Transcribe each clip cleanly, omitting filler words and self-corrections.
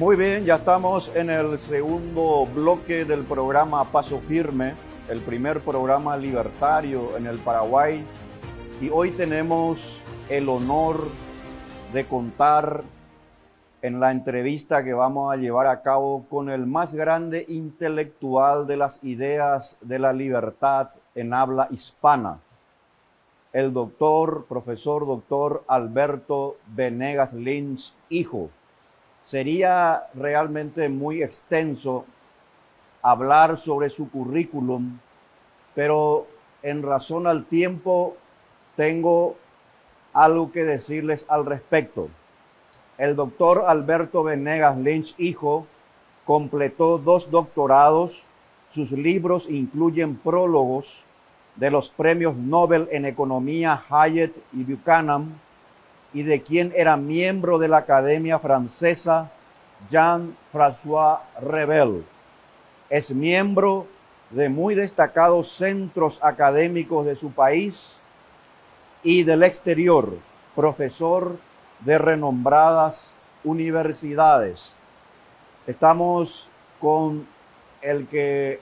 Muy bien, ya estamos en el segundo bloque del programa Paso Firme, el primer programa libertario en el Paraguay. Y hoy tenemos el honor de contar en la entrevista que vamos a llevar a cabo con el más grande intelectual de las ideas de la libertad en habla hispana, el profesor doctor Alberto Venegas Lynch, hijo. Sería realmente muy extenso hablar sobre su currículum, pero en razón al tiempo tengo algo que decirles al respecto. El doctor Alberto Venegas Lynch, hijo, completó 2 doctorados. Sus libros incluyen prólogos de los premios Nobel en Economía Hyatt y Buchanan, y de quien era miembro de la Academia Francesa Jean-François Revel. Es miembro de muy destacados centros académicos de su país y del exterior, profesor de renombradas universidades. Estamos con el que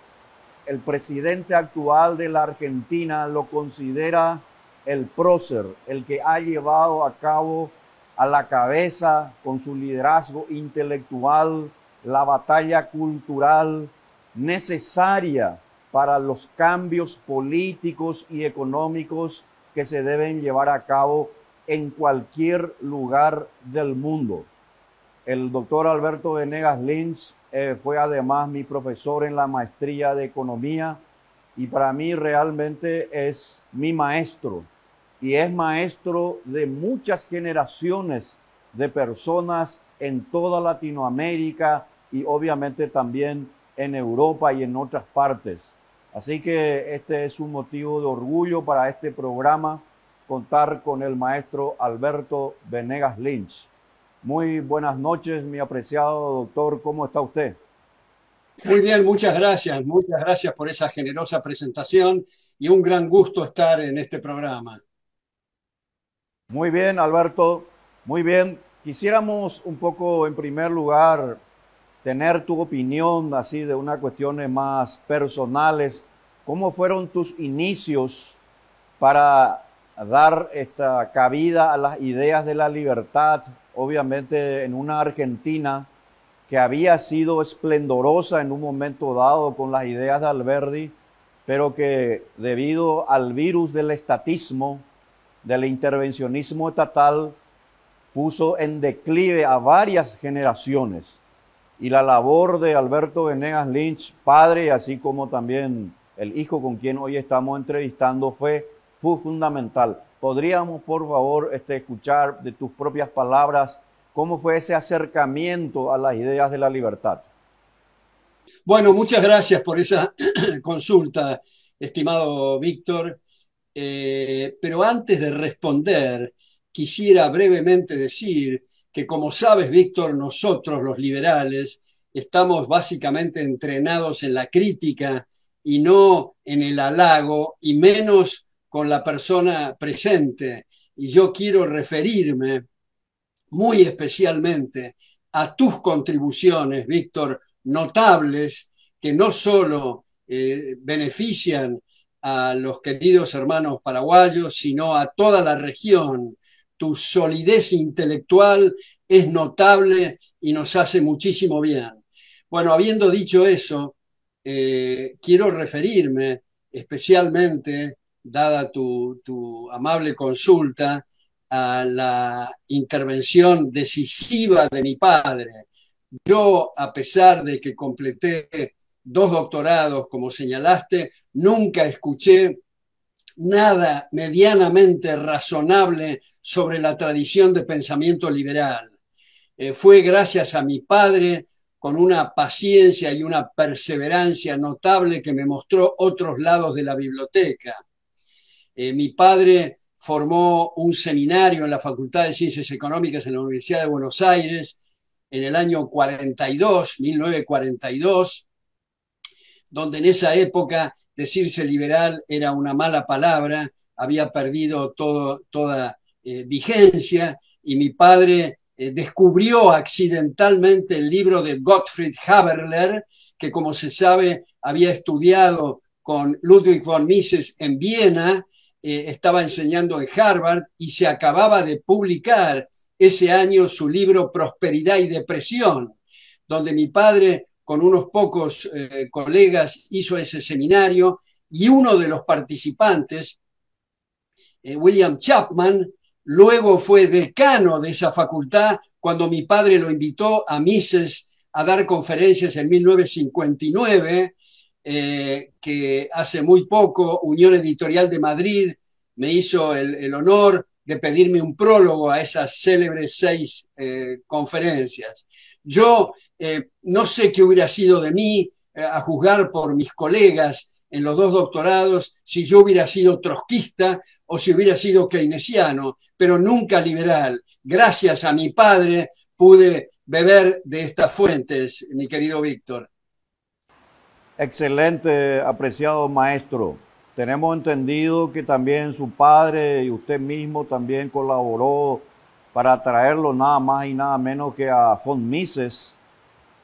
el presidente actual de la Argentina lo considera el prócer, el que ha llevado a cabo a la cabeza con su liderazgo intelectual la batalla cultural necesaria para los cambios políticos y económicos que se deben llevar a cabo en cualquier lugar del mundo. El doctor Alberto Venegas Lynch fue además mi profesor en la maestría de economía y para mí realmente es mi maestro. Y es maestro de muchas generaciones de personas en toda Latinoamérica y obviamente también en Europa y en otras partes. Así que este es un motivo de orgullo para este programa, contar con el maestro Alberto Venegas Lynch. Muy buenas noches, mi apreciado doctor. ¿Cómo está usted? Muy bien, muchas gracias. Muchas gracias por esa generosa presentación y un gran gusto estar en este programa. Muy bien, Alberto. Muy bien. Quisiéramos un poco, en primer lugar, tener tu opinión así de unas cuestiones más personales. ¿Cómo fueron tus inicios para dar esta cabida a las ideas de la libertad? Obviamente en una Argentina que había sido esplendorosa en un momento dado con las ideas de Alberdi, pero que debido al virus del estatismo, del intervencionismo estatal, puso en declive a varias generaciones. Y la labor de Alberto Venegas Lynch, padre, así como también el hijo con quien hoy estamos entrevistando, fue fundamental. ¿Podríamos, por favor, escuchar de tus propias palabras cómo fue ese acercamiento a las ideas de la libertad? Bueno, muchas gracias por esa consulta, estimado Víctor. Pero antes de responder, quisiera brevemente decir que, como sabes, Víctor, nosotros los liberales estamos básicamente entrenados en la crítica y no en el halago, y menos con la persona presente. Y yo quiero referirme muy especialmente a tus contribuciones, Víctor, notables, que no solo benefician a los queridos hermanos paraguayos, sino a toda la región. Tu solidez intelectual es notable y nos hace muchísimo bien. Bueno, habiendo dicho eso, quiero referirme especialmente, dada tu amable consulta, a la intervención decisiva de mi padre. Yo, a pesar de que completé 2 doctorados, como señalaste, nunca escuché nada medianamente razonable sobre la tradición de pensamiento liberal. Fue gracias a mi padre, con una paciencia y una perseverancia notable, que me mostró otros lados de la biblioteca. Mi padre formó un seminario en la Facultad de Ciencias Económicas en la Universidad de Buenos Aires en el año 1942, donde en esa época decirse liberal era una mala palabra, había perdido toda vigencia, y mi padre descubrió accidentalmente el libro de Gottfried Haberler, que como se sabe había estudiado con Ludwig von Mises en Viena, estaba enseñando en Harvard y se acababa de publicar ese año su libro Prosperidad y Depresión, donde mi padre con unos pocos colegas hizo ese seminario y uno de los participantes, William Chapman, luego fue decano de esa facultad cuando mi padre lo invitó a Mises a dar conferencias en 1959, que hace muy poco Unión Editorial de Madrid me hizo el honor de pedirme un prólogo a esas célebres 6 conferencias. Yo no sé qué hubiera sido de mí, a juzgar por mis colegas en los 2 doctorados, si yo hubiera sido trotskista o si hubiera sido keynesiano, pero nunca liberal. Gracias a mi padre pude beber de estas fuentes, mi querido Víctor. Excelente, apreciado maestro. Tenemos entendido que también su padre y usted mismo también colaboró para traerlo nada más y nada menos que a von Mises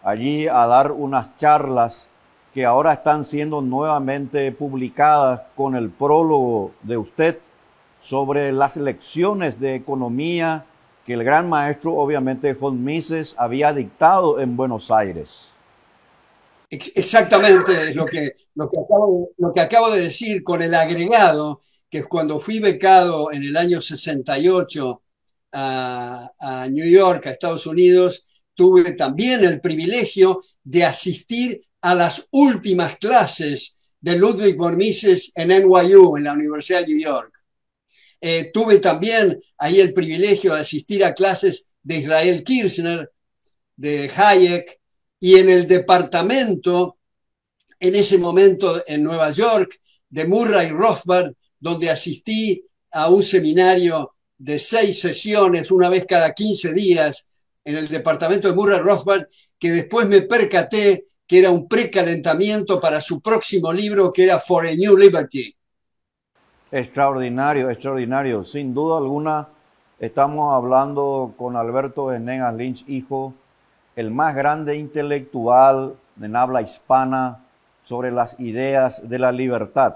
allí a dar unas charlas que ahora están siendo nuevamente publicadas con el prólogo de usted sobre las lecciones de economía que el gran maestro, obviamente, von Mises había dictado en Buenos Aires. Exactamente, es lo que acabo de decir, con el agregado que cuando fui becado en el año 68 a New York, a Estados Unidos, tuve también el privilegio de asistir a las últimas clases de Ludwig von Mises en NYU, en la Universidad de New York. Tuve también ahí el privilegio de asistir a clases de Israel Kirzner, de Hayek, y en el departamento, en ese momento en Nueva York, de Murray Rothbard, donde asistí a un seminario de 6 sesiones, una vez cada 15 días, en el departamento de Murray Rothbard, que después me percaté que era un precalentamiento para su próximo libro, que era For a New Liberty. Extraordinario, extraordinario. Sin duda alguna, estamos hablando con Alberto Venegas Lynch, hijo, el más grande intelectual en habla hispana sobre las ideas de la libertad.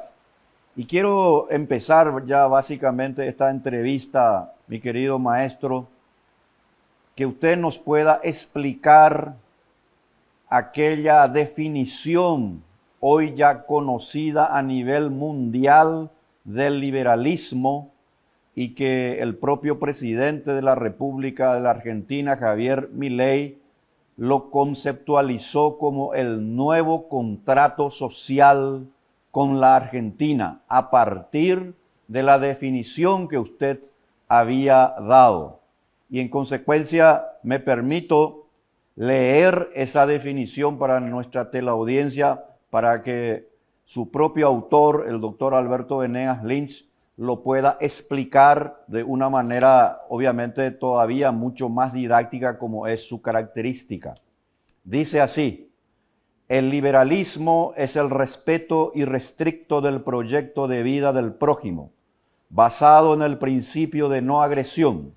Y quiero empezar ya básicamente esta entrevista, mi querido maestro, que usted nos pueda explicar aquella definición hoy ya conocida a nivel mundial del liberalismo y que el propio presidente de la República de la Argentina, Javier Milei, lo conceptualizó como el nuevo contrato social con la Argentina, a partir de la definición que usted había dado. Y en consecuencia me permito leer esa definición para nuestra teleaudiencia, para que su propio autor, el doctor Alberto Venegas Lynch, lo pueda explicar de una manera obviamente todavía mucho más didáctica como es su característica. Dice así: el liberalismo es el respeto irrestricto del proyecto de vida del prójimo, basado en el principio de no agresión,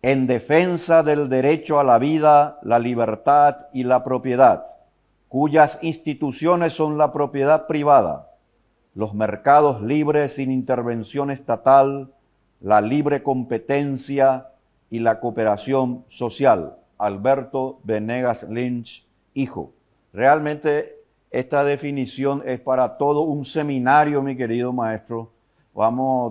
en defensa del derecho a la vida, la libertad y la propiedad, cuyas instituciones son la propiedad privada, los mercados libres sin intervención estatal, la libre competencia y la cooperación social. Alberto Venegas Lynch, hijo. Realmente esta definición es para todo un seminario, mi querido maestro.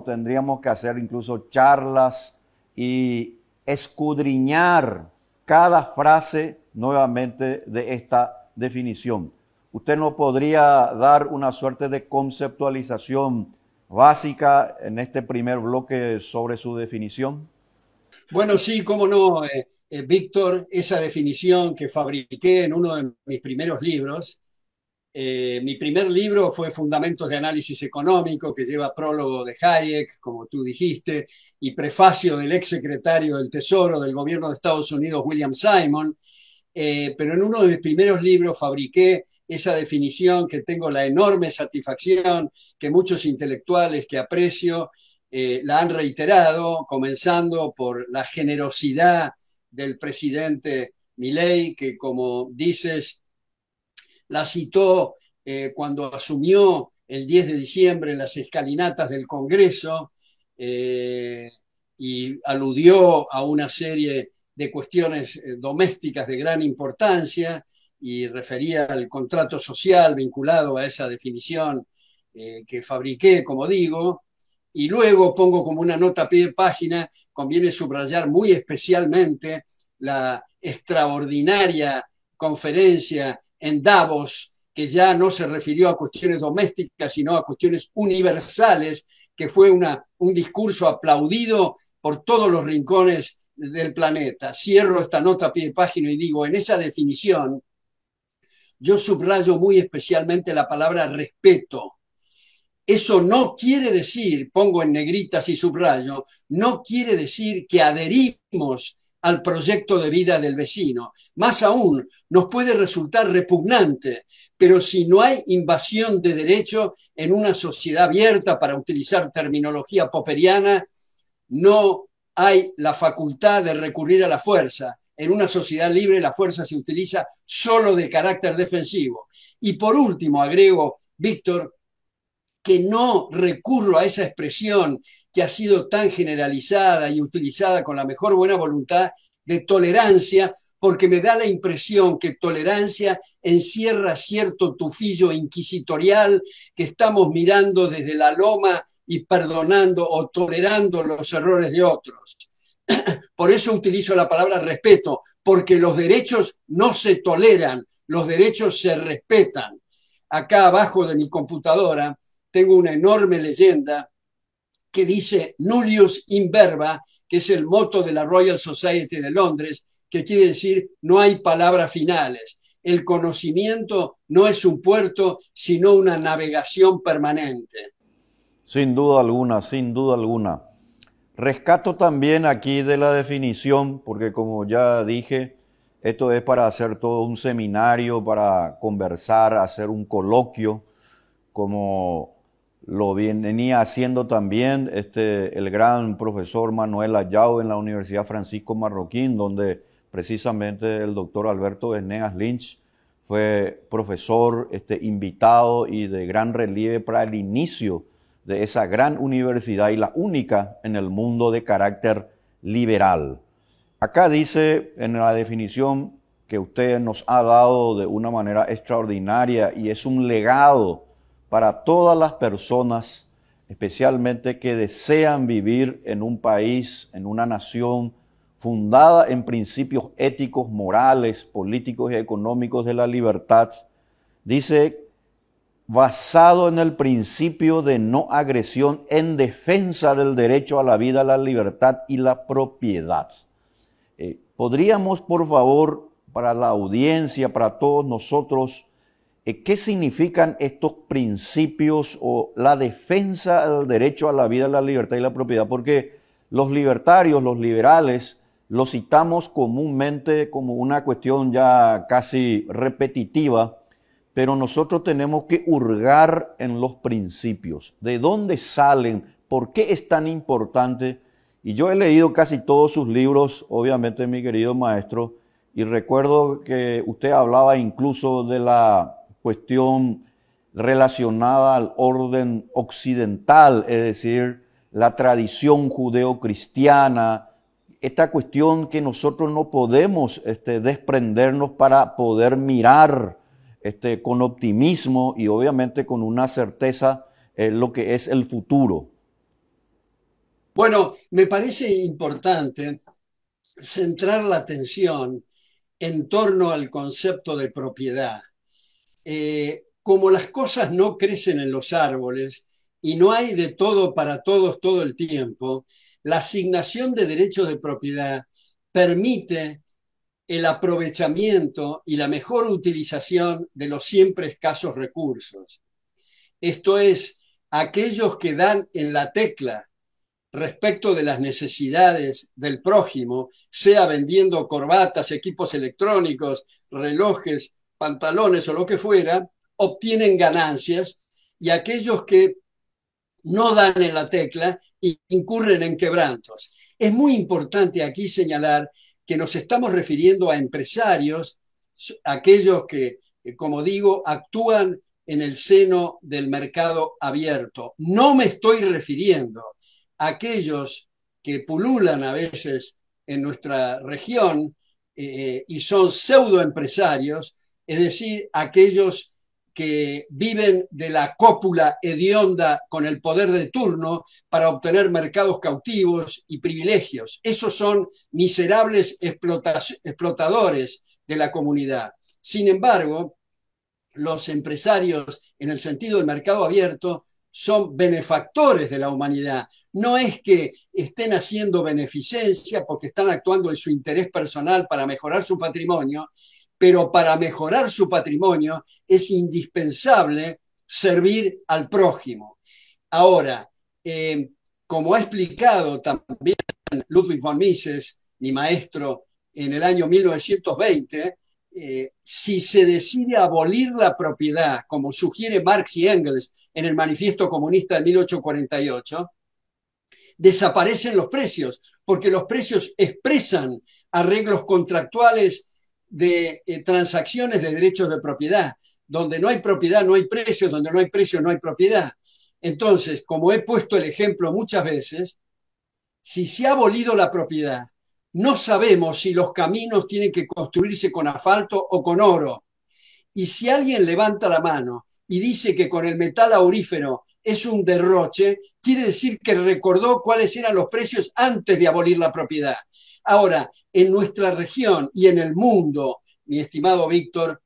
Tendríamos que hacer incluso charlas y escudriñar cada frase nuevamente de esta definición. ¿Usted nos podría dar una suerte de conceptualización básica en este primer bloque sobre su definición? Bueno, sí, cómo no, Víctor, esa definición que fabriqué en uno de mis primeros libros. Mi primer libro fue Fundamentos de Análisis Económico, que lleva prólogo de Hayek, como tú dijiste, y prefacio del exsecretario del Tesoro del gobierno de Estados Unidos, William Simon. Pero en uno de mis primeros libros fabriqué esa definición que tengo la enorme satisfacción que muchos intelectuales que aprecio la han reiterado, comenzando por la generosidad del presidente Milei, que como dices, la citó cuando asumió el 10 de diciembre en las escalinatas del Congreso y aludió a una serie de cuestiones domésticas de gran importancia y refería al contrato social vinculado a esa definición que fabriqué, como digo. Y luego pongo como una nota a pie de página, conviene subrayar muy especialmente la extraordinaria conferencia en Davos, que ya no se refirió a cuestiones domésticas, sino a cuestiones universales, que fue un discurso aplaudido por todos los rincones del planeta. Cierro esta nota a pie de página y digo, en esa definición, yo subrayo muy especialmente la palabra respeto. Eso no quiere decir, pongo en negritas y subrayo, no quiere decir que adherimos al proyecto de vida del vecino. Más aún, nos puede resultar repugnante, pero si no hay invasión de derecho en una sociedad abierta, para utilizar terminología popperiana, no hay la facultad de recurrir a la fuerza. En una sociedad libre la fuerza se utiliza solo de carácter defensivo. Y por último, agrego, Víctor, que no recurro a esa expresión que ha sido tan generalizada y utilizada con la mejor buena voluntad de tolerancia, porque me da la impresión que tolerancia encierra cierto tufillo inquisitorial que estamos mirando desde la loma y perdonando o tolerando los errores de otros. Por eso utilizo la palabra respeto, porque los derechos no se toleran, los derechos se respetan. Acá abajo de mi computadora tengo una enorme leyenda que dice Nullius in verba, que es el moto de la Royal Society de Londres, que quiere decir no hay palabras finales. El conocimiento no es un puerto, sino una navegación permanente. Sin duda alguna, sin duda alguna. Rescato también aquí de la definición, porque como ya dije, esto es para hacer todo un seminario, para conversar, hacer un coloquio, como lo venía haciendo también el gran profesor Manuel Ayau en la Universidad Francisco Marroquín, donde precisamente el doctor Alberto Venegas Lynch fue profesor invitado y de gran relieve para el inicio de esa gran universidad y la única en el mundo de carácter liberal. Acá dice en la definición que usted nos ha dado de una manera extraordinaria y es un legado para todas las personas, especialmente que desean vivir en un país, en una nación fundada en principios éticos, morales, políticos y económicos de la libertad. Dice, basado en el principio de no agresión en defensa del derecho a la vida, la libertad y la propiedad. ¿Podríamos, por favor, para la audiencia, para todos nosotros, qué significan estos principios o la defensa del derecho a la vida, la libertad y la propiedad? Porque los libertarios, los liberales, lo citamos comúnmente como una cuestión ya casi repetitiva, pero nosotros tenemos que hurgar en los principios. ¿De dónde salen? ¿Por qué es tan importante? Y yo he leído casi todos sus libros, obviamente, mi querido maestro, y recuerdo que usted hablaba incluso de la cuestión relacionada al orden occidental, es decir, la tradición judeocristiana, esta cuestión que nosotros no podemos desprendernos para poder mirar con optimismo y obviamente con una certeza lo que es el futuro. Bueno, me parece importante centrar la atención en torno al concepto de propiedad. Como las cosas no crecen en los árboles y no hay de todo para todos todo el tiempo, la asignación de derechos de propiedad permite el aprovechamiento y la mejor utilización de los siempre escasos recursos. Esto es, aquellos que dan en la tecla respecto de las necesidades del prójimo, sea vendiendo corbatas, equipos electrónicos, relojes, pantalones o lo que fuera, obtienen ganancias, y aquellos que no dan en la tecla e incurren en quebrantos. Es muy importante aquí señalar que nos estamos refiriendo a empresarios, aquellos que, como digo, actúan en el seno del mercado abierto. No me estoy refiriendo a aquellos que pululan a veces en nuestra región y son pseudoempresarios, es decir, aquellos que viven de la cópula hedionda con el poder de turno para obtener mercados cautivos y privilegios. Esos son miserables explotadores de la comunidad. Sin embargo, los empresarios, en el sentido del mercado abierto, son benefactores de la humanidad. No es que estén haciendo beneficencia porque están actuando en su interés personal para mejorar su patrimonio, pero para mejorar su patrimonio es indispensable servir al prójimo. Ahora, como ha explicado también Ludwig von Mises, mi maestro, en el año 1920, si se decide abolir la propiedad, como sugiere Marx y Engels en el Manifiesto Comunista de 1848, desaparecen los precios, porque los precios expresan arreglos contractuales de transacciones de derechos de propiedad. Donde no hay propiedad no hay precios, donde no hay precios no hay propiedad. Entonces, como he puesto el ejemplo muchas veces, si se ha abolido la propiedad, no sabemos si los caminos tienen que construirse con asfalto o con oro. Y si alguien levanta la mano y dice que con el metal aurífero es un derroche, quiere decir que recordó cuáles eran los precios antes de abolir la propiedad. Ahora, en nuestra región y en el mundo, mi estimado Víctor,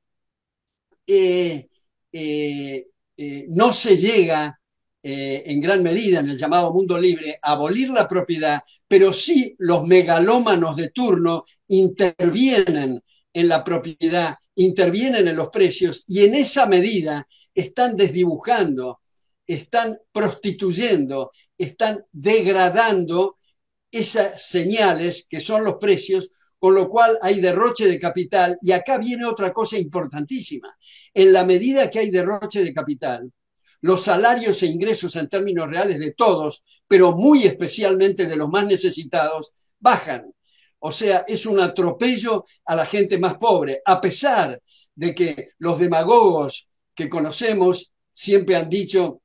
no se llega en gran medida en el llamado mundo libre a abolir la propiedad, pero sí los megalómanos de turno intervienen en la propiedad, intervienen en los precios y en esa medida están desdibujando, están prostituyendo, están degradando esas señales que son los precios, con lo cual hay derroche de capital. Y acá viene otra cosa importantísima. En la medida que hay derroche de capital, los salarios e ingresos en términos reales de todos, pero muy especialmente de los más necesitados, bajan. O sea, es un atropello a la gente más pobre, a pesar de que los demagogos que conocemos siempre han dicho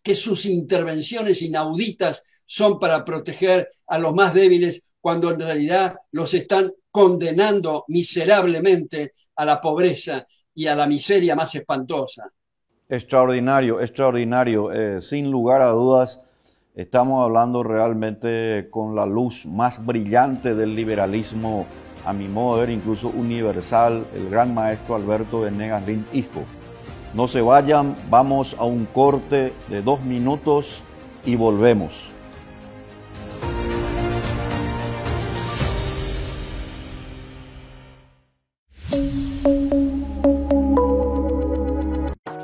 que sus intervenciones inauditas son para proteger a los más débiles, cuando en realidad los están condenando miserablemente a la pobreza y a la miseria más espantosa. Extraordinario, extraordinario. Sin lugar a dudas, estamos hablando realmente con la luz más brillante del liberalismo, a mi modo de ver, incluso universal, el gran maestro Alberto Venegas Lin, hijo. No se vayan, vamos a un corte de 2 minutos y volvemos.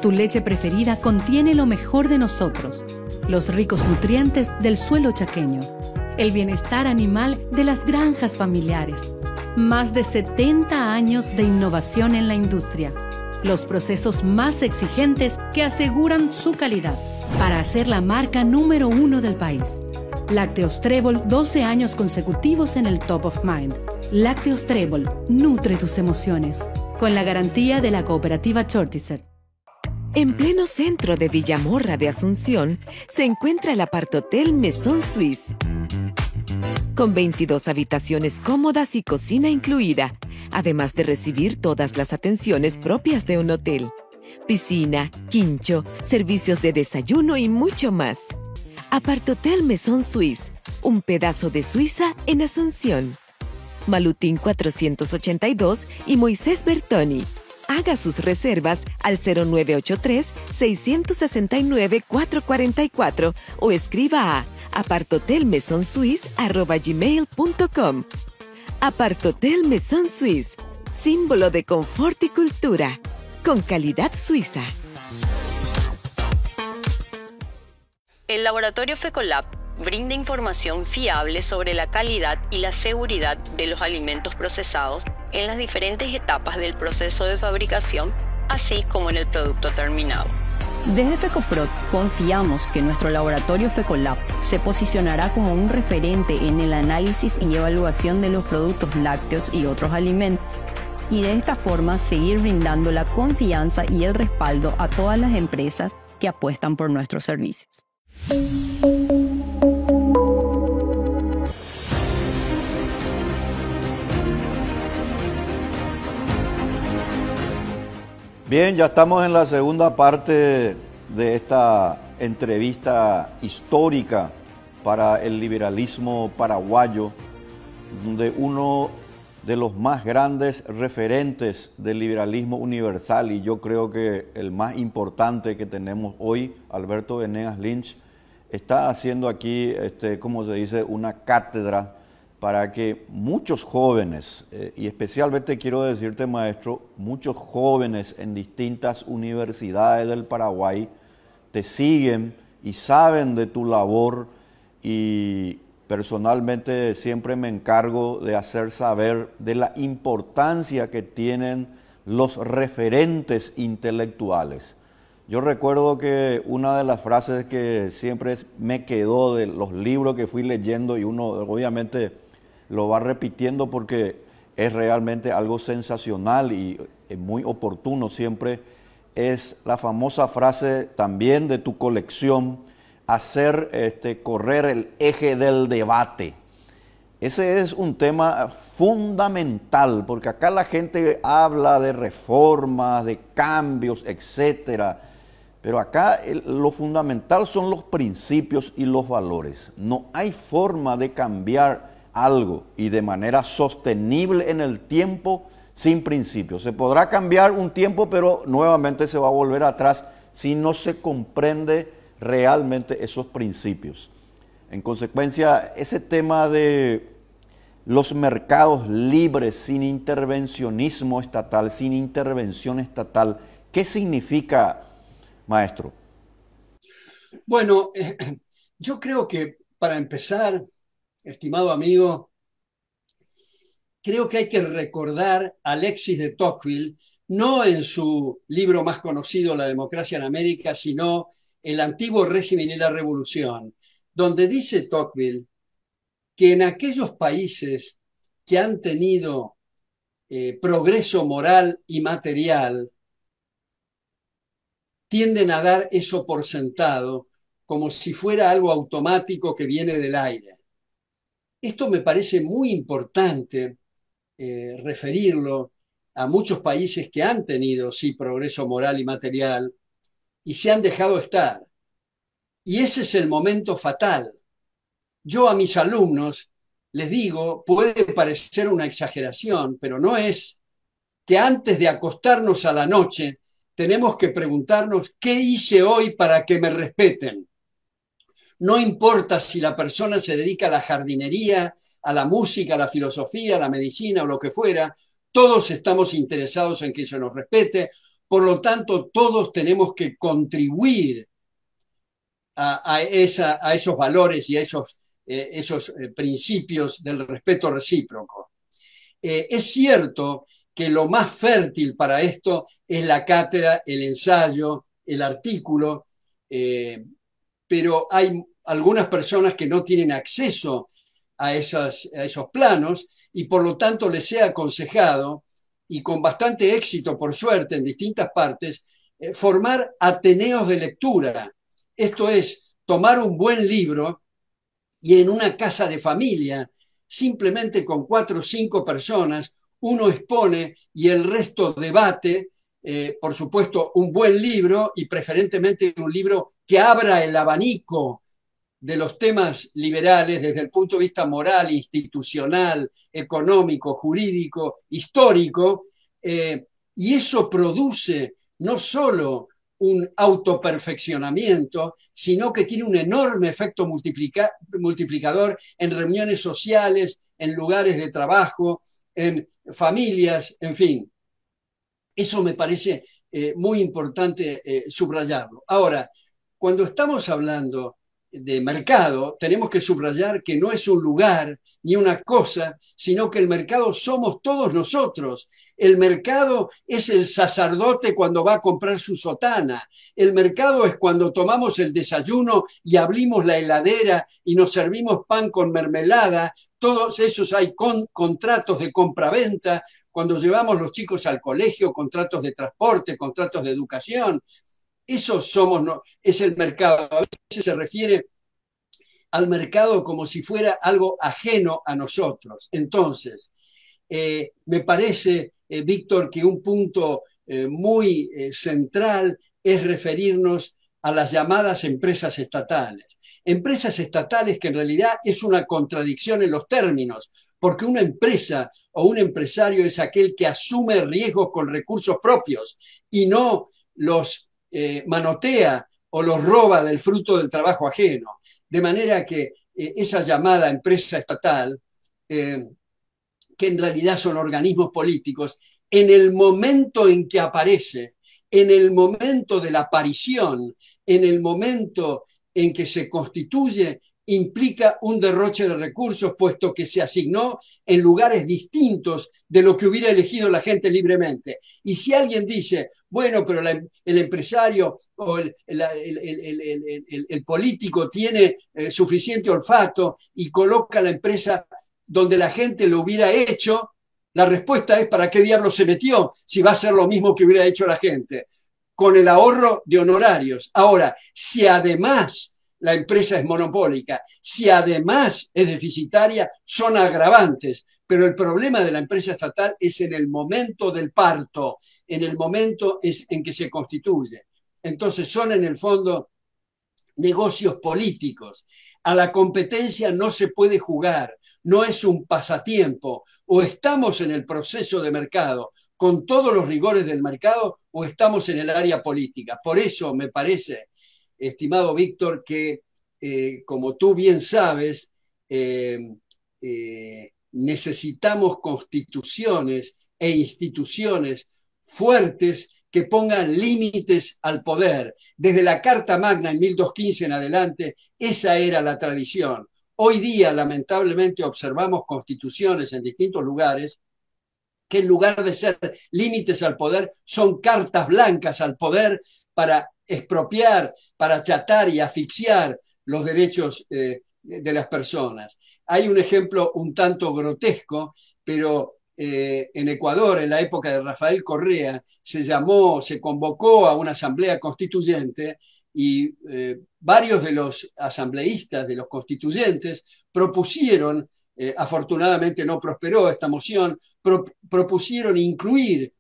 Tu leche preferida contiene lo mejor de nosotros, los ricos nutrientes del suelo chaqueño, el bienestar animal de las granjas familiares, más de 70 años de innovación en la industria, los procesos más exigentes que aseguran su calidad para hacer la marca número 1 del país. Lácteos Trébol, 12 años consecutivos en el Top of Mind. Lácteos Trébol, nutre tus emociones, con la garantía de la cooperativa Chortizer. En pleno centro de Villamorra de Asunción se encuentra el Apartotel Maison Suisse. Con 22 habitaciones cómodas y cocina incluida, además de recibir todas las atenciones propias de un hotel. Piscina, quincho, servicios de desayuno y mucho más. Apartotel Maison Suisse, un pedazo de Suiza en Asunción. Malutín 482 y Moisés Bertoni. Haga sus reservas al 0983-669-444 o escriba a aparthotelmaisonsuisse@gmail.com. Aparthotel Maison Suisse, símbolo de confort y cultura, con calidad suiza. El laboratorio FECOLAB brinda información fiable sobre la calidad y la seguridad de los alimentos procesados en las diferentes etapas del proceso de fabricación, así como en el producto terminado. Desde FECOPROD confiamos que nuestro laboratorio FECOLAB se posicionará como un referente en el análisis y evaluación de los productos lácteos y otros alimentos, y de esta forma seguir brindando la confianza y el respaldo a todas las empresas que apuestan por nuestros servicios. Bien, ya estamos en la segunda parte de esta entrevista histórica para el liberalismo paraguayo, donde uno de los más grandes referentes del liberalismo universal, y yo creo que el más importante que tenemos hoy, Alberto Venegas Lynch, está haciendo aquí, como se dice, una cátedra para que muchos jóvenes, y especialmente quiero decirte, maestro, muchos jóvenes en distintas universidades del Paraguay te siguen y saben de tu labor, y personalmente siempre me encargo de hacer saber de la importancia que tienen los referentes intelectuales. Yo recuerdo que una de las frases que siempre me quedó de los libros que fui leyendo, y uno obviamente lo va repitiendo porque es realmente algo sensacional y muy oportuno siempre, es la famosa frase también de tu colección: hacer correr el eje del debate. Ese es un tema fundamental, porque acá la gente habla de reformas, de cambios, etcétera, pero acá lo fundamental son los principios y los valores. No hay forma de cambiar algo y de manera sostenible en el tiempo sin principios. Se podrá cambiar un tiempo, pero nuevamente se va a volver atrás si no se comprende realmente esos principios. En consecuencia, ese tema de los mercados libres sin intervencionismo estatal, sin intervención estatal, ¿qué significa, maestro? Bueno, yo creo que para empezar, estimado amigo, creo que hay que recordar a Alexis de Tocqueville, no en su libro más conocido, La democracia en América, sino El antiguo régimen y la revolución, donde dice Tocqueville que en aquellos países que han tenido progreso moral y material, tienden a dar eso por sentado, como si fuera algo automático que viene del aire. Esto me parece muy importante referirlo a muchos países que han tenido, sí, progreso moral y material, y se han dejado estar. Y ese es el momento fatal. Yo a mis alumnos les digo, puede parecer una exageración, pero no es, que antes de acostarnos a la noche tenemos que preguntarnos qué hice hoy para que me respeten. No importa si la persona se dedica a la jardinería, a la música, a la filosofía, a la medicina o lo que fuera, todos estamos interesados en que se nos respete, por lo tanto todos tenemos que contribuir a esos valores y a esos principios del respeto recíproco. Es cierto que lo más fértil para esto es la cátedra, el ensayo, el artículo, pero hay algunas personas que no tienen acceso a esos planos y por lo tanto les he aconsejado, y con bastante éxito por suerte en distintas partes, formar ateneos de lectura. Esto es, tomar un buen libro y en una casa de familia, simplemente con 4 o 5 personas, uno expone y el resto debate, por supuesto, un buen libro y preferentemente un libro que abra el abanico de los temas liberales desde el punto de vista moral, institucional, económico, jurídico, histórico, y eso produce no solo un autoperfeccionamiento, sino que tiene un enorme efecto multiplicador en reuniones sociales, en lugares de trabajo, en familias, en fin. Eso me parece muy importante subrayarlo. Ahora, cuando estamos hablando de mercado, tenemos que subrayar que no es un lugar ni una cosa, sino que el mercado somos todos nosotros. El mercado es el sacerdote cuando va a comprar su sotana. El mercado es cuando tomamos el desayuno y abrimos la heladera y nos servimos pan con mermelada. Todos esos hay contratos de compraventa. Cuando llevamos los chicos al colegio, contratos de transporte, contratos de educación. Eso somos, no, es el mercado. A veces se refiere al mercado como si fuera algo ajeno a nosotros. Entonces, me parece, Víctor, que un punto muy central es referirnos a las llamadas empresas estatales. Empresas estatales que en realidad es una contradicción en los términos, porque una empresa o un empresario es aquel que asume riesgos con recursos propios y no los manotea o los roba del fruto del trabajo ajeno. De manera que esa llamada empresa estatal, que en realidad son organismos políticos, en el momento en que aparece, en el momento de la aparición, en el momento en que se constituye, implica un derroche de recursos, puesto que se asignó en lugares distintos de lo que hubiera elegido la gente libremente. Y si alguien dice, bueno, pero el empresario o el político tiene suficiente olfato y coloca la empresa donde la gente lo hubiera hecho, la respuesta es, ¿para qué diablo se metió si va a ser lo mismo que hubiera hecho la gente? Con el ahorro de honorarios. Ahora, si además la empresa es monopólica, si además es deficitaria, son agravantes. Pero el problema de la empresa estatal es en el momento del parto, en el momento en que se constituye. Entonces son en el fondo negocios políticos. A la competencia no se puede jugar, no es un pasatiempo. O estamos en el proceso de mercado con todos los rigores del mercado o estamos en el área política. Por eso me parece, estimado Víctor, que como tú bien sabes, necesitamos constituciones e instituciones fuertes que pongan límites al poder. Desde la Carta Magna en 1215 en adelante, esa era la tradición. Hoy día, lamentablemente, observamos constituciones en distintos lugares que en lugar de ser límites al poder, son cartas blancas al poder para expropiar, para achatar y asfixiar los derechos de las personas. Hay un ejemplo un tanto grotesco, pero en Ecuador, en la época de Rafael Correa, se convocó a una asamblea constituyente y varios de los asambleístas, de los constituyentes, propusieron, afortunadamente no prosperó esta moción, propusieron incluir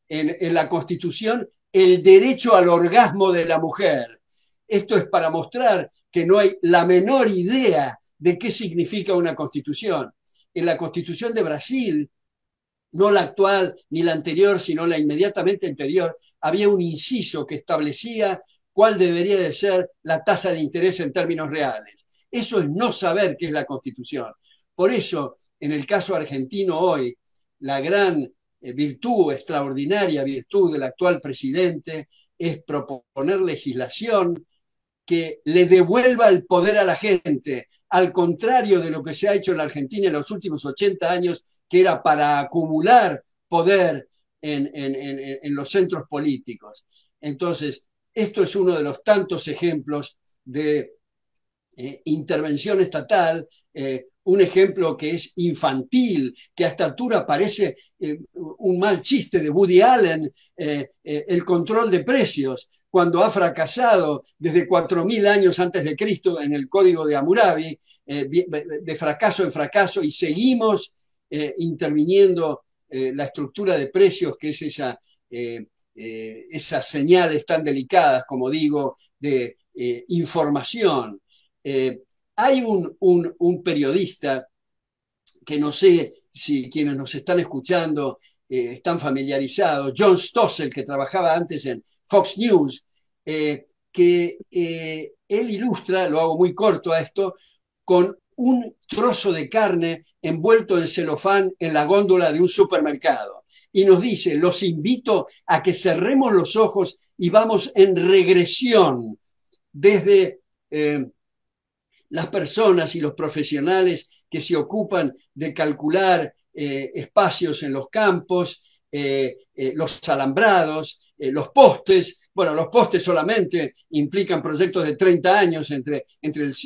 en la Constitución el derecho al orgasmo de la mujer. Esto es para mostrar que no hay la menor idea de qué significa una constitución. En la Constitución de Brasil, no la actual ni la anterior, sino la inmediatamente anterior, había un inciso que establecía cuál debería de ser la tasa de interés en términos reales. Eso es no saber qué es la Constitución. Por eso, en el caso argentino hoy, la gran virtud, extraordinaria virtud del actual presidente es proponer legislación que le devuelva el poder a la gente, al contrario de lo que se ha hecho en la Argentina en los últimos 80 años, que era para acumular poder en los centros políticos. Entonces, esto es uno de los tantos ejemplos de intervención estatal, un ejemplo que es infantil, que a esta altura parece un mal chiste de Woody Allen, el control de precios, cuando ha fracasado desde 4000 años antes de Cristo en el Código de Hammurabi, de fracaso en fracaso, y seguimos interviniendo la estructura de precios, que es esas señales tan delicadas, como digo, de información. Hay un periodista que no sé si quienes nos están escuchando están familiarizados, John Stossel, que trabajaba antes en Fox News, que él ilustra, lo hago muy corto a esto, con un trozo de carne envuelto en celofán en la góndola de un supermercado. Y nos dice, los invito a que cerremos los ojos y vamos en regresión desde las personas y los profesionales que se ocupan de calcular espacios en los campos, los alambrados, los postes. Bueno, los postes solamente implican proyectos de 30 años entre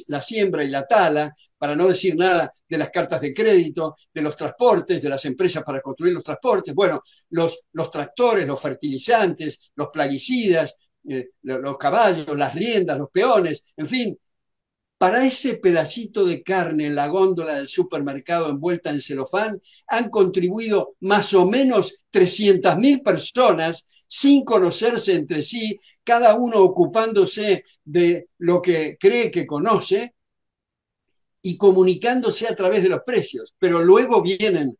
la siembra y la tala, para no decir nada de las cartas de crédito, de los transportes, de las empresas para construir los transportes. Bueno, los tractores, los fertilizantes, los plaguicidas, los caballos, las riendas, los peones, en fin. Para ese pedacito de carne en la góndola del supermercado envuelta en celofán han contribuido más o menos 300.000 personas sin conocerse entre sí, cada uno ocupándose de lo que cree que conoce y comunicándose a través de los precios. Pero luego vienen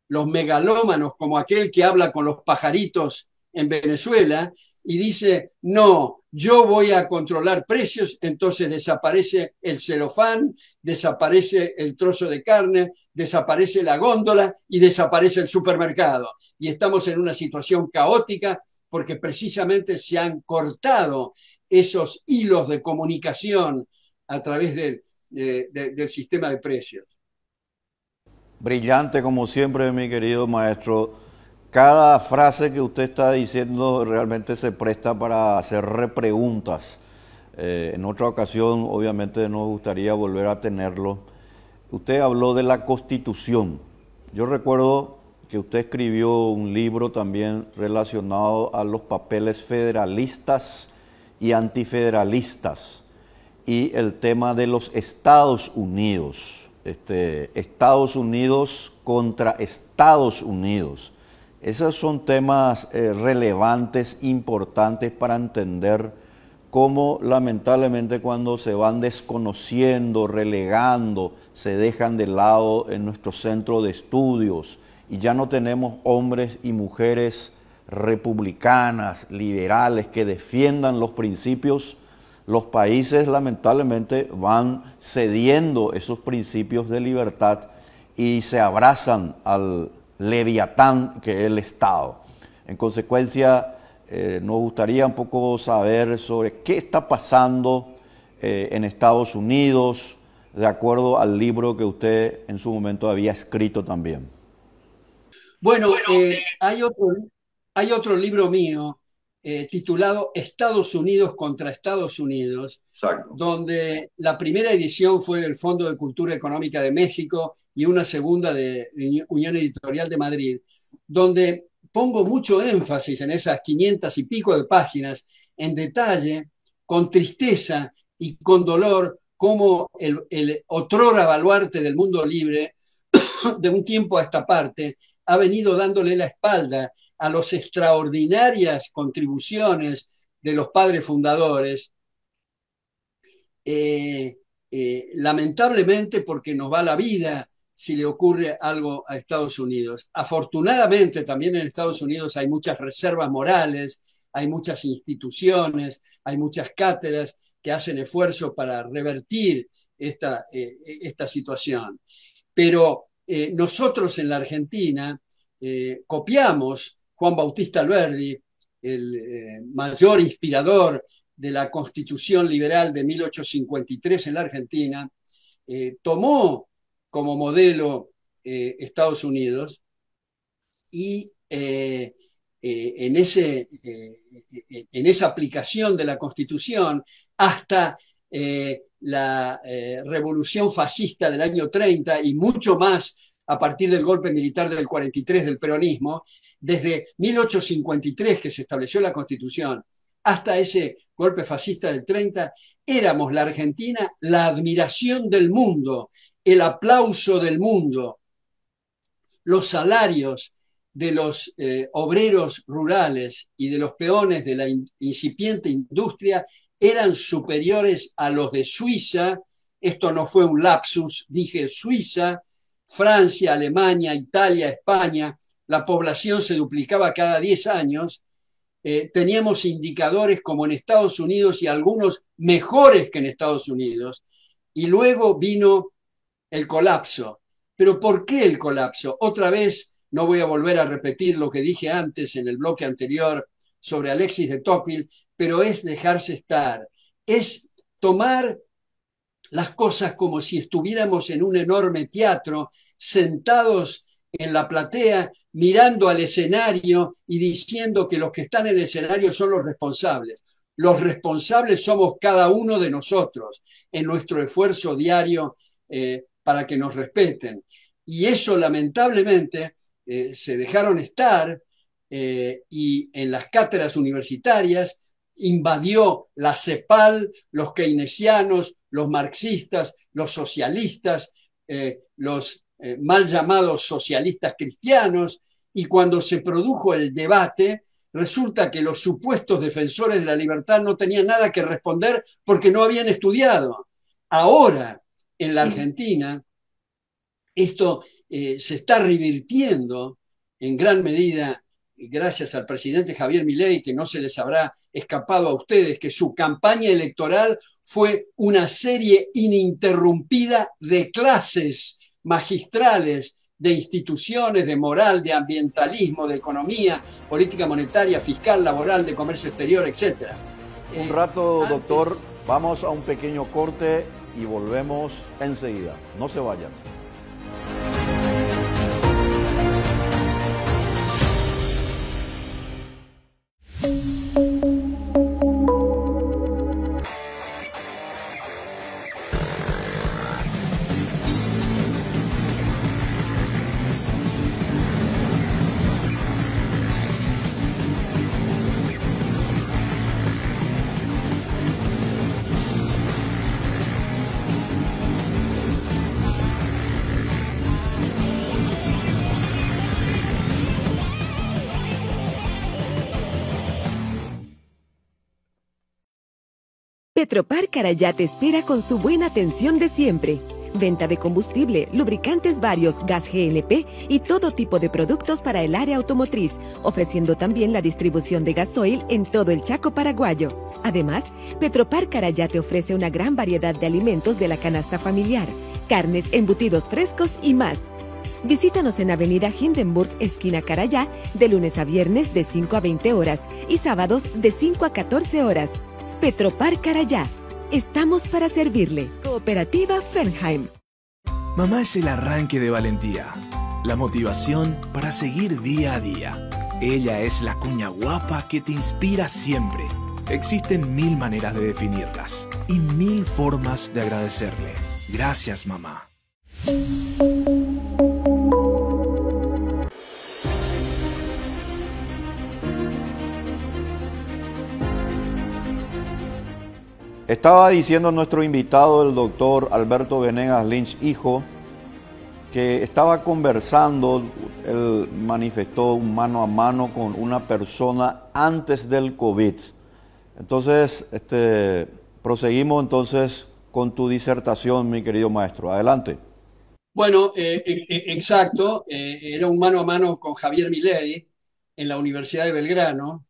los megalómanos, como aquel que habla con los pajaritos en Venezuela y dice, no, yo voy a controlar precios, entonces desaparece el celofán, desaparece el trozo de carne, desaparece la góndola y desaparece el supermercado. Y estamos en una situación caótica porque precisamente se han cortado esos hilos de comunicación a través del sistema de precios. Brillante como siempre, mi querido maestro. Cada frase que usted está diciendo realmente se presta para hacer repreguntas. En otra ocasión, obviamente, nos gustaría volver a tenerlo. Usted habló de la Constitución. Yo recuerdo que usted escribió un libro también relacionado a los papeles federalistas y antifederalistas y el tema de los Estados Unidos. Estados Unidos contra Estados Unidos. Esos son temas relevantes, importantes para entender cómo lamentablemente cuando se van desconociendo, relegando, se dejan de lado en nuestro centro de estudios y ya no tenemos hombres y mujeres republicanas, liberales, que defiendan los principios. Los países lamentablemente van cediendo esos principios de libertad y se abrazan al leviatán que es el Estado. En consecuencia, nos gustaría un poco saber sobre qué está pasando en Estados Unidos, de acuerdo al libro que usted en su momento había escrito también. Bueno, hay otro libro mío titulado Estados Unidos contra Estados Unidos, Exacto. Donde la primera edición fue del Fondo de Cultura Económica de México y una segunda de Unión Editorial de Madrid, donde pongo mucho énfasis en esas 500 y pico de páginas, en detalle, con tristeza y con dolor, cómo el otrora baluarte del mundo libre, de un tiempo a esta parte, ha venido dándole la espalda a las extraordinarias contribuciones de los padres fundadores, lamentablemente porque nos va la vida si le ocurre algo a Estados Unidos. Afortunadamente también en Estados Unidos hay muchas reservas morales, hay muchas instituciones, hay muchas cátedras que hacen esfuerzo para revertir esta situación. Pero nosotros en la Argentina copiamos Juan Bautista Alberdi, el mayor inspirador de la Constitución Liberal de 1853 en la Argentina, tomó como modelo Estados Unidos y en esa aplicación de la Constitución hasta la revolución fascista del año 30 y mucho más a partir del golpe militar del 43 del peronismo, desde 1853 que se estableció la Constitución hasta ese golpe fascista del 30, éramos la Argentina la admiración del mundo, el aplauso del mundo. Los salarios de los obreros rurales y de los peones de la incipiente industria eran superiores a los de Suiza. Esto no fue un lapsus, dije Suiza, Francia, Alemania, Italia, España. La población se duplicaba cada 10 años. Teníamos indicadores como en Estados Unidos y algunos mejores que en Estados Unidos. Y luego vino el colapso. ¿Pero por qué el colapso? Otra vez, no voy a volver a repetir lo que dije antes en el bloque anterior sobre Alexis de Tocqueville, pero es dejarse estar. Es tomar las cosas como si estuviéramos en un enorme teatro, sentados en la platea, mirando al escenario y diciendo que los que están en el escenario son los responsables. Los responsables somos cada uno de nosotros en nuestro esfuerzo diario para que nos respeten. Y eso lamentablemente se dejaron estar y en las cátedras universitarias invadió la CEPAL, los keynesianos, los marxistas, los socialistas, los mal llamados socialistas cristianos, y cuando se produjo el debate, resulta que los supuestos defensores de la libertad no tenían nada que responder porque no habían estudiado. Ahora, en la Argentina, esto se está revirtiendo en gran medida gracias al presidente Javier Milei, que no se les habrá escapado a ustedes, que su campaña electoral fue una serie ininterrumpida de clases magistrales, de instituciones, de moral, de ambientalismo, de economía, política monetaria, fiscal, laboral, de comercio exterior, etc. Un rato, doctor, vamos a un pequeño corte y volvemos enseguida. No se vayan. Petropar Carayá te espera con su buena atención de siempre. Venta de combustible, lubricantes varios, gas GLP y todo tipo de productos para el área automotriz, ofreciendo también la distribución de gasoil en todo el Chaco paraguayo. Además, Petropar Carayá te ofrece una gran variedad de alimentos de la canasta familiar, carnes, embutidos frescos y más. Visítanos en Avenida Hindenburg, esquina Carayá, de lunes a viernes de 5 a 20 horas y sábados de 5 a 14 horas. Petropar Carayá. Estamos para servirle. Cooperativa Fernheim. Mamá es el arranque de valentía, la motivación para seguir día a día. Ella es la cuña guapa que te inspira siempre. Existen 1000 maneras de definirlas y 1000 formas de agradecerle. Gracias, mamá. Estaba diciendo nuestro invitado, el doctor Alberto Venegas Lynch, hijo, que estaba conversando, él manifestó un mano a mano con una persona antes del COVID. Entonces, proseguimos entonces con tu disertación, mi querido maestro. Adelante. Bueno, exacto. Era un mano a mano con Javier Milei en la Universidad de Belgrano,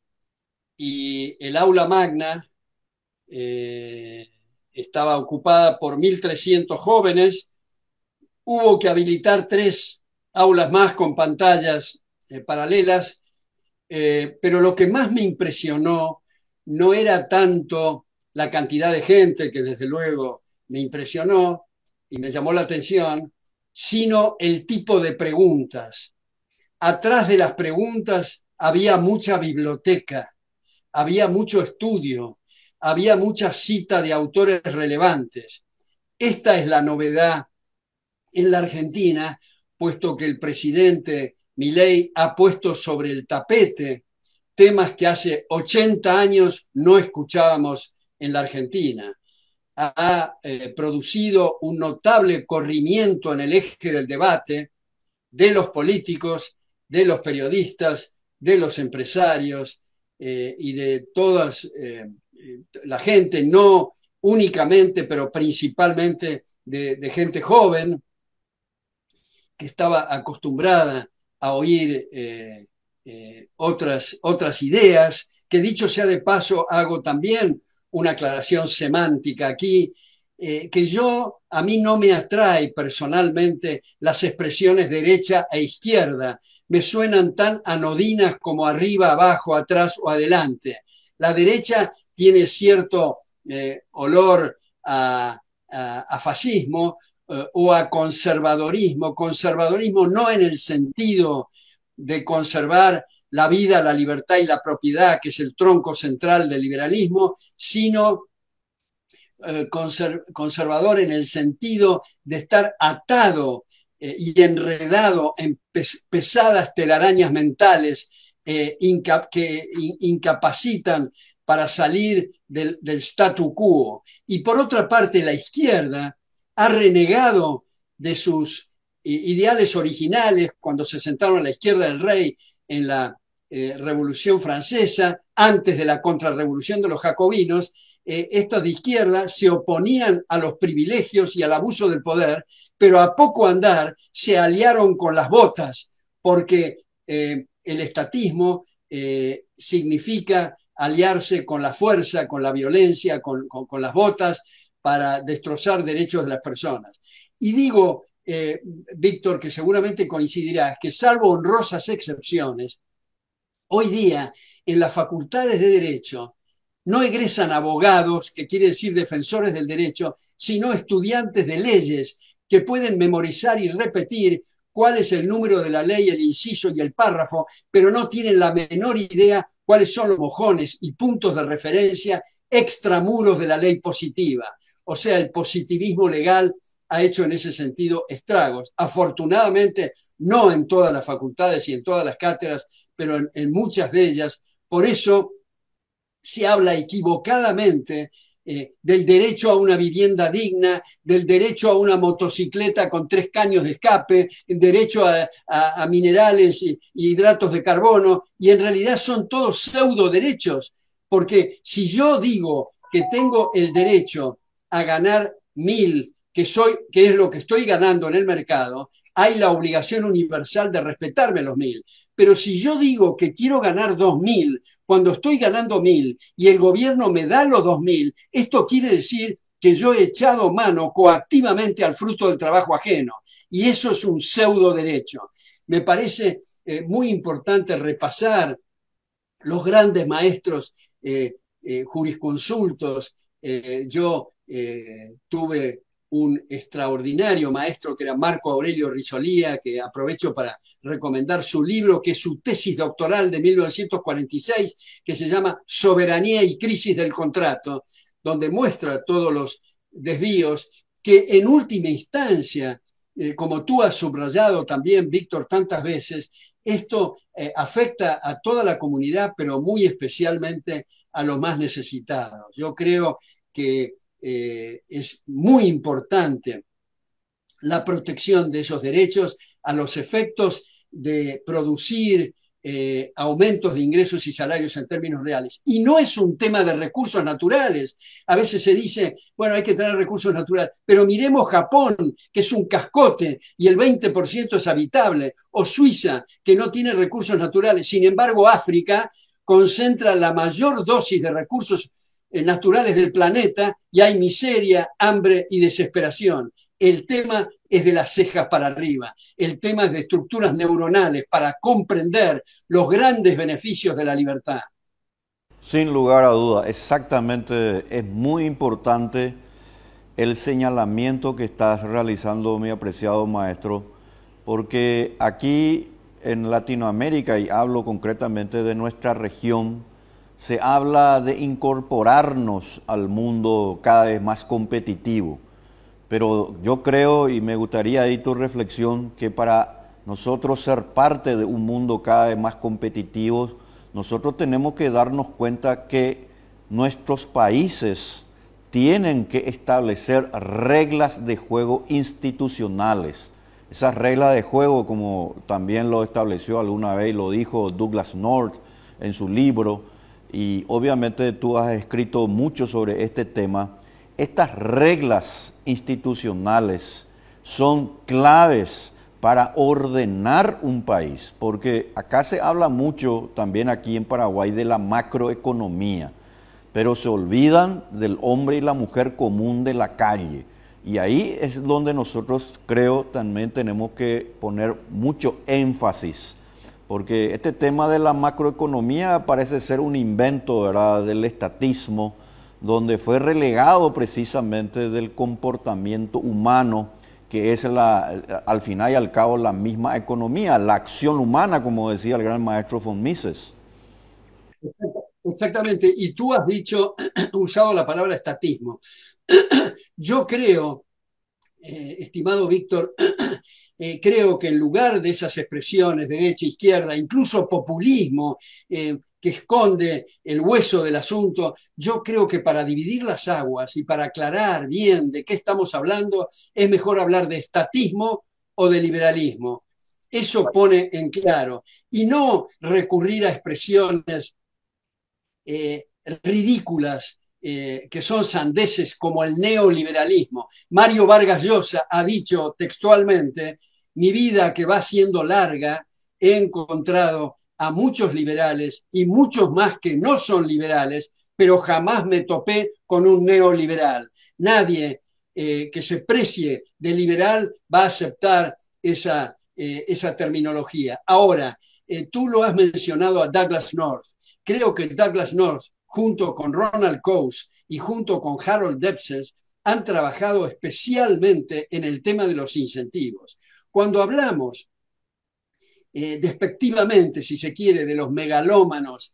y el aula magna estaba ocupada por 1.300 jóvenes. Hubo que habilitar 3 aulas más con pantallas paralelas, pero lo que más me impresionó no era tanto la cantidad de gente, que desde luego me impresionó y me llamó la atención, sino el tipo de preguntas. Atrás de las preguntas había mucha biblioteca, había mucho estudio, había mucha cita de autores relevantes. Esta es la novedad en la Argentina, puesto que el presidente Milei ha puesto sobre el tapete temas que hace 80 años no escuchábamos en la Argentina. Ha producido un notable corrimiento en el eje del debate de los políticos, de los periodistas, de los empresarios y de todas la gente, no únicamente, pero principalmente de gente joven que estaba acostumbrada a oír otras ideas, que dicho sea de paso, hago también una aclaración semántica aquí, que a mí no me atrae personalmente las expresiones derecha e izquierda, me suenan tan anodinas como arriba, abajo, atrás o adelante. La derecha tiene cierto olor a a fascismo o a conservadorismo. Conservadorismo no en el sentido de conservar la vida, la libertad y la propiedad, que es el tronco central del liberalismo, sino conservador en el sentido de estar atado y enredado en pesadas telarañas mentales que incapacitan para salir del statu quo. Y por otra parte, la izquierda ha renegado de sus ideales originales cuando se sentaron a la izquierda del rey en la Revolución Francesa, antes de la contrarrevolución de los jacobinos. Estos de izquierda se oponían a los privilegios y al abuso del poder, pero a poco andar se aliaron con las botas, porque el estatismo significa aliarse con la fuerza, con la violencia, con las botas, para destrozar derechos de las personas. Y digo, Víctor, que seguramente coincidirás, que salvo honrosas excepciones, hoy día en las facultades de Derecho no egresan abogados, que quiere decir defensores del derecho, sino estudiantes de leyes que pueden memorizar y repetir cuál es el número de la ley, el inciso y el párrafo, pero no tienen la menor idea cuáles son los mojones y puntos de referencia extramuros de la ley positiva. O sea, el positivismo legal ha hecho en ese sentido estragos. Afortunadamente, no en todas las facultades y en todas las cátedras, pero en muchas de ellas. Por eso se habla equivocadamente del derecho a una vivienda digna, del derecho a una motocicleta con 3 caños de escape, el derecho a minerales y hidratos de carbono, y en realidad son todos pseudo derechos, porque si yo digo que tengo el derecho a ganar 1.000, que es lo que estoy ganando en el mercado, hay la obligación universal de respetarme los 1.000. Pero si yo digo que quiero ganar 2.000, cuando estoy ganando 1.000 y el gobierno me da los 2.000, esto quiere decir que yo he echado mano coactivamente al fruto del trabajo ajeno. Y eso es un pseudo derecho. Me parece muy importante repasar los grandes maestros jurisconsultos. Yo tuve un extraordinario maestro que era Marco Aurelio Risolía, que aprovecho para recomendar su libro, que es su tesis doctoral de 1946, que se llama Soberanía y crisis del contrato, donde muestra todos los desvíos que en última instancia, como tú has subrayado también, Víctor, tantas veces, esto afecta a toda la comunidad, pero muy especialmente a los más necesitados. Yo creo que es muy importante la protección de esos derechos a los efectos de producir aumentos de ingresos y salarios en términos reales. Y no es un tema de recursos naturales. A veces se dice, bueno, hay que tener recursos naturales, pero miremos Japón, que es un cascote y el 20% es habitable, o Suiza, que no tiene recursos naturales. Sin embargo, África concentra la mayor dosis de recursos naturales del planeta y hay miseria, hambre y desesperación. El tema es de las cejas para arriba, el tema es de estructuras neuronales para comprender los grandes beneficios de la libertad. Sin lugar a duda, exactamente, es muy importante el señalamiento que estás realizando, mi apreciado maestro, porque aquí en Latinoamérica, y hablo concretamente de nuestra región, se habla de incorporarnos al mundo cada vez más competitivo. Pero yo creo, y me gustaría ahí tu reflexión, que para nosotros ser parte de un mundo cada vez más competitivo, nosotros tenemos que darnos cuenta que nuestros países tienen que establecer reglas de juego institucionales. Esas reglas de juego, como también lo estableció alguna vez, lo dijo Douglas North en su libro, y obviamente tú has escrito mucho sobre este tema. Estas reglas institucionales son claves para ordenar un país, porque acá se habla mucho, también aquí en Paraguay, de la macroeconomía, pero se olvidan del hombre y la mujer común de la calle. Y ahí es donde nosotros creo también tenemos que poner mucho énfasis, porque este tema de la macroeconomía parece ser un invento, ¿verdad?, del estatismo, donde fue relegado precisamente del comportamiento humano, que es al final y al cabo la misma economía, la acción humana, como decía el gran maestro von Mises. Exactamente, y tú has dicho, usado la palabra estatismo. Yo creo, estimado Víctor, creo que en lugar de esas expresiones derecha, izquierda, incluso populismo, que esconde el hueso del asunto, yo creo que para dividir las aguas y para aclarar bien de qué estamos hablando, es mejor hablar de estatismo o de liberalismo. Eso pone en claro, y no recurrir a expresiones ridículas, que son sandeces como el neoliberalismo. Mario Vargas Llosa ha dicho textualmente: mi vida que va siendo larga, he encontrado a muchos liberales y muchos más que no son liberales, pero jamás me topé con un neoliberal. Nadie que se precie de liberal va a aceptar esa terminología. Ahora, tú lo has mencionado a Douglass North. Creo que Douglass North, junto con Ronald Coase y junto con Harold Debses, han trabajado especialmente en el tema de los incentivos. Cuando hablamos despectivamente, si se quiere, de los megalómanos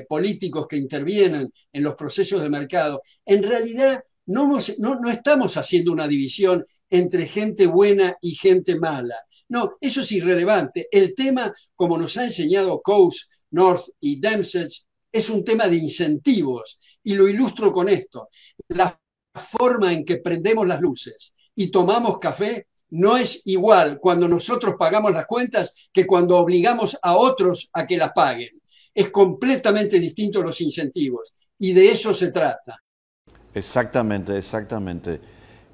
políticos que intervienen en los procesos de mercado, en realidad no estamos haciendo una división entre gente buena y gente mala. No, eso es irrelevante. El tema, como nos ha enseñado Coase, North y Debses, es un tema de incentivos, y lo ilustro con esto. La forma en que prendemos las luces y tomamos café no es igual cuando nosotros pagamos las cuentas que cuando obligamos a otros a que las paguen. Es completamente distinto los incentivos, y de eso se trata. Exactamente, exactamente.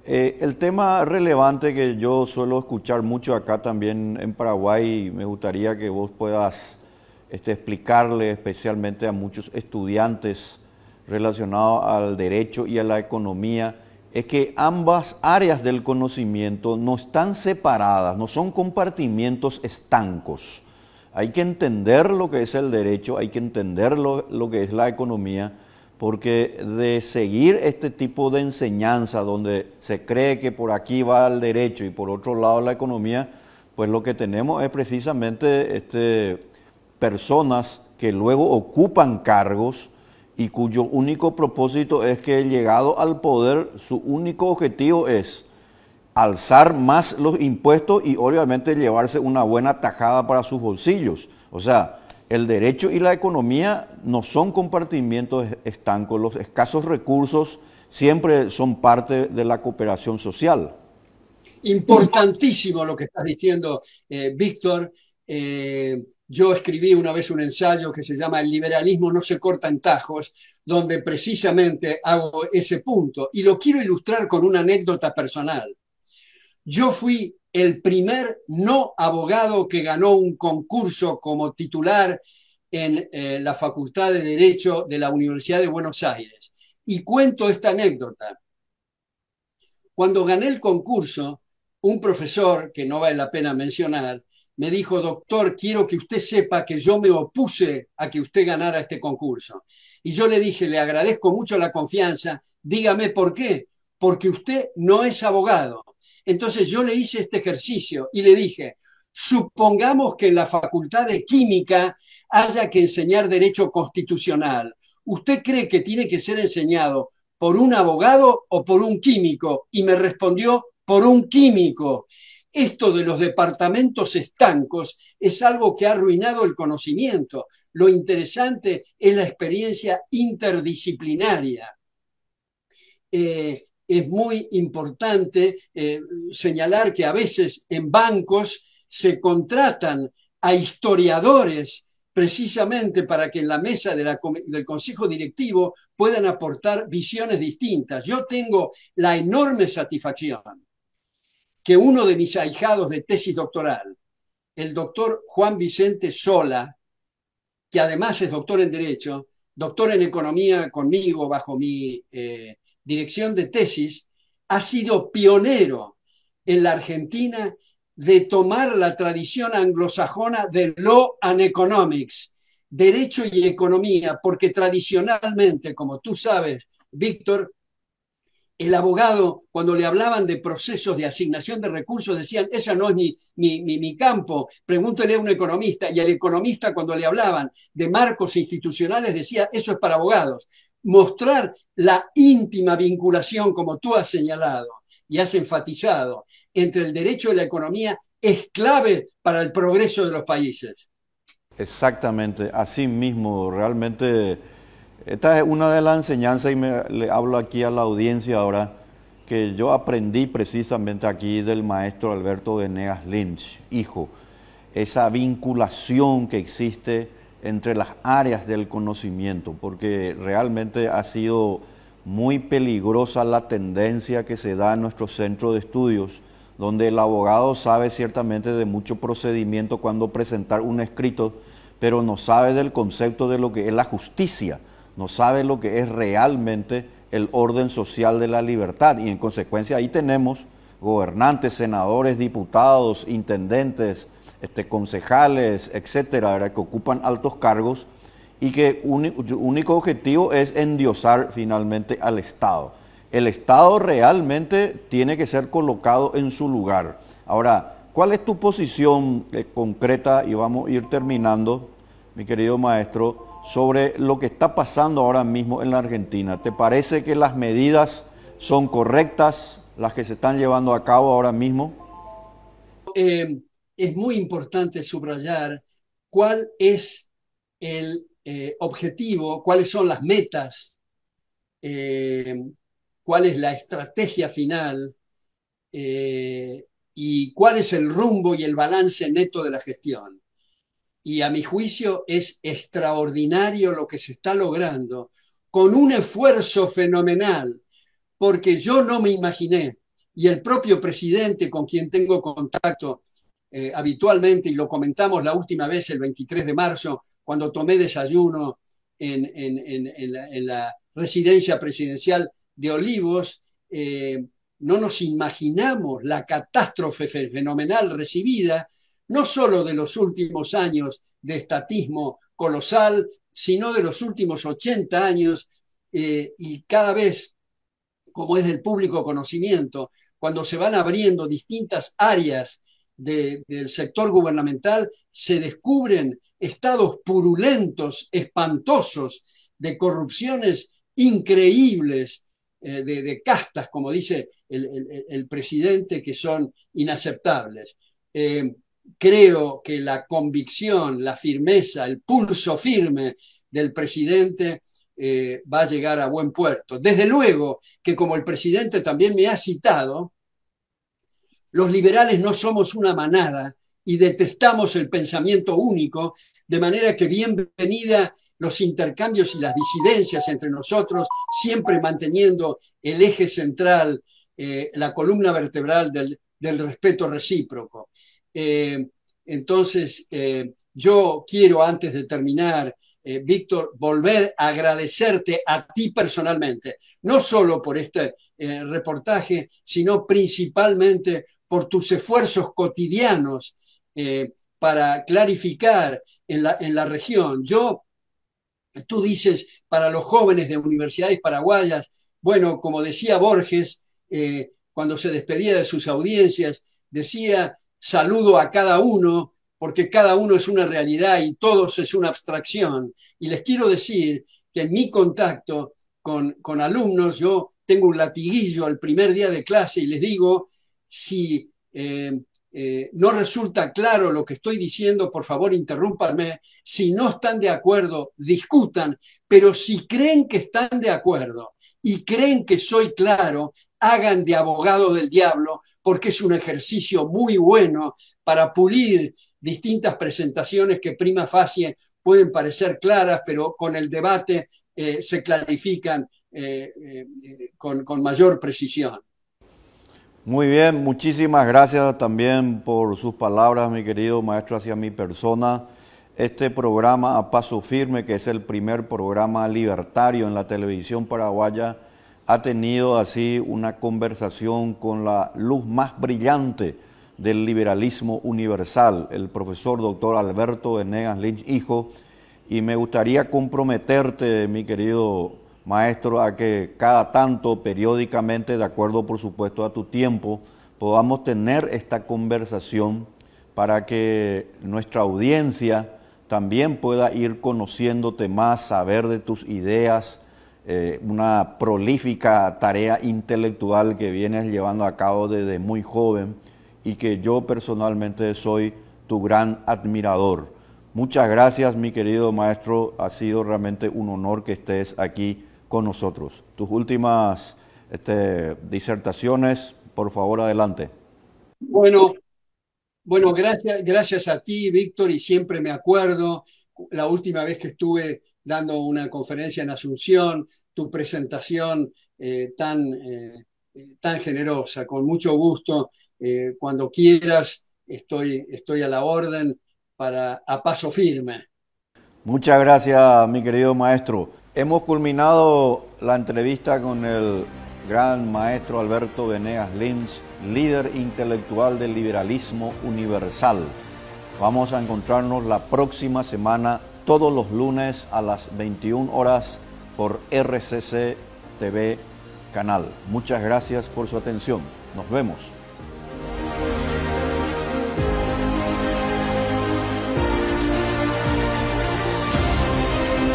El tema relevante que yo suelo escuchar mucho acá también en Paraguay, me gustaría que vos puedas explicarle especialmente a muchos estudiantes relacionados al derecho y a la economía, es que ambas áreas del conocimiento no están separadas, no son compartimientos estancos. Hay que entender lo que es el derecho, hay que entender lo que es la economía, porque de seguir este tipo de enseñanza donde se cree que por aquí va el derecho y por otro lado la economía, pues lo que tenemos es precisamente personas que luego ocupan cargos y cuyo único propósito es que, llegado al poder, su único objetivo es alzar más los impuestos y obviamente llevarse una buena tajada para sus bolsillos. O sea, el derecho y la economía no son compartimientos estancos, los escasos recursos siempre son parte de la cooperación social. Importantísimo lo que estás diciendo, Víctor. Yo escribí una vez un ensayo que se llama El liberalismo no se corta en tajos, donde precisamente hago ese punto, y lo quiero ilustrar con una anécdota personal. Yo fui el primer no abogado que ganó un concurso como titular en la Facultad de Derecho de la Universidad de Buenos Aires. Y cuento esta anécdota. Cuando gané el concurso, un profesor, que no vale la pena mencionar, me dijo: doctor, quiero que usted sepa que yo me opuse a que usted ganara este concurso. Y yo le dije: le agradezco mucho la confianza, dígame por qué. Porque usted no es abogado. Entonces yo le hice este ejercicio y le dije: supongamos que en la Facultad de Química haya que enseñar derecho constitucional. ¿Usted cree que tiene que ser enseñado por un abogado o por un químico? Y me respondió: por un químico. Esto de los departamentos estancos es algo que ha arruinado el conocimiento. Lo interesante es la experiencia interdisciplinaria. Es muy importante señalar que a veces en bancos se contratan a historiadores precisamente para que en la mesa del consejo directivo puedan aportar visiones distintas. Yo tengo la enorme satisfacción que uno de mis ahijados de tesis doctoral, el doctor Juan Vicente Sola, que además es doctor en Derecho, doctor en Economía conmigo bajo mi dirección de tesis, ha sido pionero en la Argentina de tomar la tradición anglosajona de Law and Economics, Derecho y Economía, porque tradicionalmente, como tú sabes, Víctor, el abogado, cuando le hablaban de procesos de asignación de recursos, decían, esa no es mi campo, pregúntele a un economista. Y al economista, cuando le hablaban de marcos institucionales, decía, eso es para abogados. Mostrar la íntima vinculación, como tú has señalado y has enfatizado, entre el derecho y la economía es clave para el progreso de los países. Exactamente, así mismo, realmente. Esta es una de las enseñanzas y le hablo aquí a la audiencia ahora, que yo aprendí precisamente aquí del maestro Alberto Venegas Lynch, hijo, esa vinculación que existe entre las áreas del conocimiento, porque realmente ha sido muy peligrosa la tendencia que se da en nuestro centro de estudios, donde el abogado sabe ciertamente de mucho procedimiento cuando presentar un escrito, pero no sabe del concepto de lo que es la justicia, no sabe lo que es realmente el orden social de la libertad, y en consecuencia ahí tenemos gobernantes, senadores, diputados, intendentes, concejales, etcétera, ¿verdad?, que ocupan altos cargos y que único objetivo es endiosar finalmente al Estado. El Estado realmente tiene que ser colocado en su lugar. Ahora, ¿cuál es tu posición concreta? Y vamos a ir terminando, mi querido maestro, sobre lo que está pasando ahora mismo en la Argentina. ¿Te parece que las medidas son correctas, las que se están llevando a cabo ahora mismo? Es muy importante subrayar cuál es el objetivo, cuáles son las metas, cuál es la estrategia final y cuál es el rumbo y el balance neto de la gestión. Y a mi juicio es extraordinario lo que se está logrando, con un esfuerzo fenomenal, porque yo no me imaginé, y el propio presidente con quien tengo contacto habitualmente, y lo comentamos la última vez el 23 de marzo, cuando tomé desayuno en la residencia presidencial de Olivos, no nos imaginamos la catástrofe fenomenal recibida, no solo de los últimos años de estatismo colosal, sino de los últimos 80 años, y cada vez, como es del público conocimiento, cuando se van abriendo distintas áreas del sector gubernamental, se descubren estados purulentos, espantosos, de corrupciones increíbles, de castas, como dice el presidente, que son inaceptables. Creo que la convicción, la firmeza, el pulso firme del presidente va a llegar a buen puerto. Desde luego que, como el presidente también me ha citado, los liberales no somos una manada y detestamos el pensamiento único, de manera que bienvenida los intercambios y las disidencias entre nosotros, siempre manteniendo el eje central, la columna vertebral del respeto recíproco. Entonces, yo quiero, antes de terminar, Víctor, volver a agradecerte a ti personalmente, no solo por este reportaje, sino principalmente por tus esfuerzos cotidianos para clarificar en la región. Tú dices, para los jóvenes de universidades paraguayas, bueno, como decía Borges, cuando se despedía de sus audiencias, decía, saludo a cada uno, porque cada uno es una realidad y todos es una abstracción. Y les quiero decir que en mi contacto con alumnos, yo tengo un latiguillo al primer día de clase y les digo, si no resulta claro lo que estoy diciendo, por favor interrúmpanme. Si no están de acuerdo, discutan, pero si creen que están de acuerdo y creen que soy claro, hagan de abogado del diablo, porque es un ejercicio muy bueno para pulir distintas presentaciones que prima facie pueden parecer claras, pero con el debate se clarifican con mayor precisión. Muy bien, muchísimas gracias también por sus palabras, mi querido maestro, hacia mi persona. Este programa A Paso Firme, que es el primer programa libertario en la televisión paraguaya, ha tenido así una conversación con la luz más brillante del liberalismo universal, el profesor doctor Alberto Venegas Lynch, hijo, y me gustaría comprometerte, mi querido maestro, a que cada tanto, periódicamente, de acuerdo por supuesto a tu tiempo, podamos tener esta conversación para que nuestra audiencia también pueda ir conociéndote más, saber de tus ideas, una prolífica tarea intelectual que vienes llevando a cabo desde muy joven y que yo personalmente soy tu gran admirador. Muchas gracias, mi querido maestro, ha sido realmente un honor que estés aquí con nosotros. Tus últimas disertaciones, por favor, adelante. Bueno, gracias a ti, Víctor, y siempre me acuerdo la última vez que estuve dando una conferencia en Asunción, tu presentación tan generosa, con mucho gusto. Cuando quieras, estoy a la orden a paso firme. Muchas gracias, mi querido maestro. Hemos culminado la entrevista con el gran maestro Alberto Venegas Lins, líder intelectual del liberalismo universal. Vamos a encontrarnos la próxima semana, todos los lunes a las 21 horas por RCC TV canal. Muchas gracias por su atención. Nos vemos.